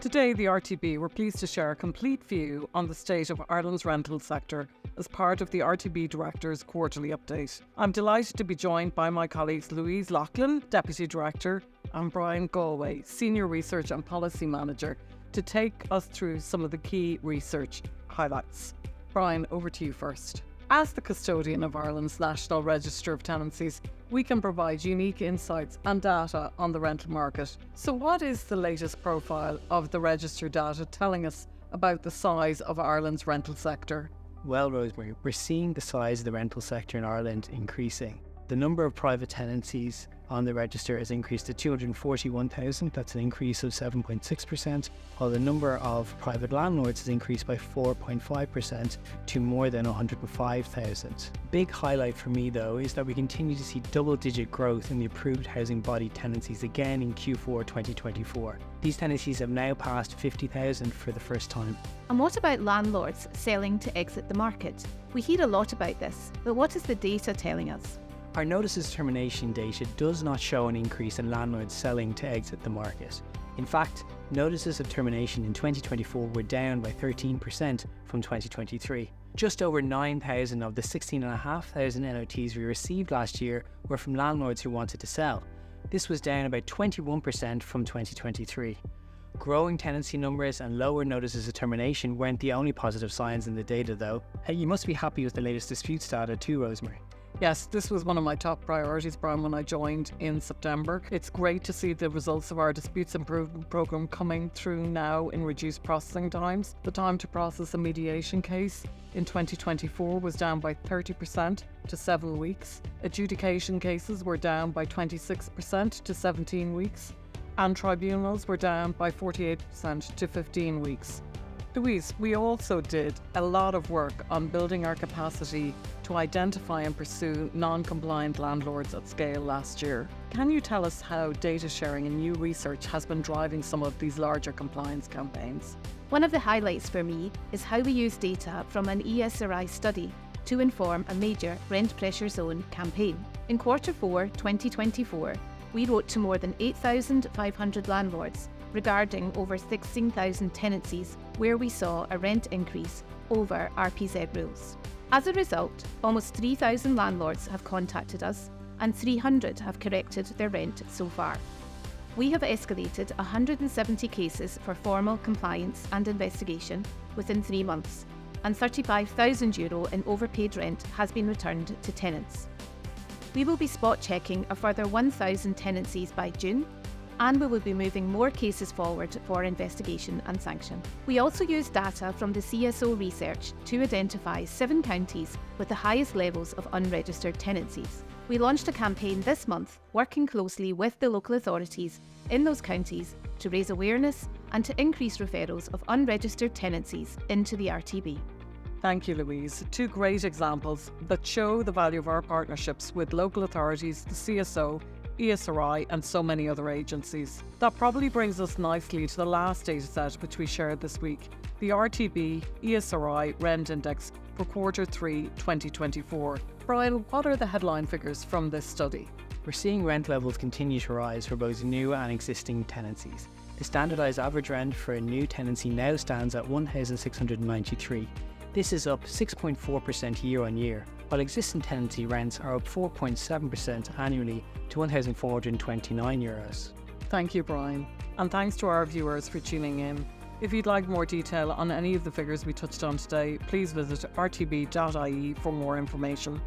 Today, the RTB were pleased to share a complete view on the state of Ireland's rental sector as part of the RTB Director's quarterly update. I'm delighted to be joined by my colleagues Louise Loughlin, Deputy Director, and Brian Gallwey, Senior Research and Policy Manager, to take us through some of the key research highlights. Brian, over to you first. As the custodian of Ireland's National Register of Tenancies, we can provide unique insights and data on the rental market. So what is the latest profile of the register data telling us about the size of Ireland's rental sector? Well, Rosemary, we're seeing the size of the rental sector in Ireland increasing. The number of private tenancies on the register has increased to 241,000, that's an increase of 7.6%, while the number of private landlords has increased by 4.5% to more than 105,000. Big highlight for me though is that we continue to see double-digit growth in the approved housing body tenancies again in Q4 2024. These tenancies have now passed 50,000 for the first time. And what about landlords selling to exit the market? We hear a lot about this, but what is the data telling us? Our notices termination data does not show an increase in landlords selling to exit the market. In fact, notices of termination in 2024 were down by 13% from 2023. Just over 9,000 of the 16,500 NOTs we received last year were from landlords who wanted to sell. This was down about 21% from 2023. Growing tenancy numbers and lower notices of termination weren't the only positive signs in the data though. Hey, you must be happy with the latest disputes data too, Rosemary. Yes, this was one of my top priorities, Brian, when I joined in September. It's great to see the results of our disputes improvement programme coming through now in reduced processing times. The time to process a mediation case in 2024 was down by 30% to 7 weeks. Adjudication cases were down by 26% to 17 weeks. And tribunals were down by 48% to 15 weeks. Louise, we also did a lot of work on building our capacity to identify and pursue non-compliant landlords at scale last year. Can you tell us how data sharing and new research has been driving some of these larger compliance campaigns? One of the highlights for me is how we use data from an ESRI study to inform a major rent pressure zone campaign. In Q4 2024, we wrote to more than 8,500 landlords regarding over 16,000 tenancies where we saw a rent increase over RPZ rules. As a result, almost 3,000 landlords have contacted us and 300 have corrected their rent so far. We have escalated 170 cases for formal compliance and investigation within 3 months, and €35,000 in overpaid rent has been returned to tenants. We will be spot checking a further 1,000 tenancies by June, and we will be moving more cases forward for investigation and sanction. We also use data from the CSO research to identify 7 counties with the highest levels of unregistered tenancies. We launched a campaign this month working closely with the local authorities in those counties to raise awareness and to increase referrals of unregistered tenancies into the RTB. Thank you, Louise. 2 great examples that show the value of our partnerships with local authorities, the CSO, ESRI and so many other agencies. That probably brings us nicely to the last data set which we shared this week, the RTB ESRI Rent Index for Q3 2024. Brian, what are the headline figures from this study? We're seeing rent levels continue to rise for both new and existing tenancies. The standardised average rent for a new tenancy now stands at €1,693. This is up 6.4% year on year, while existing tenancy rents are up 4.7% annually to €1,429. Thank you, Brian. And thanks to our viewers for tuning in. If you'd like more detail on any of the figures we touched on today, please visit rtb.ie for more information.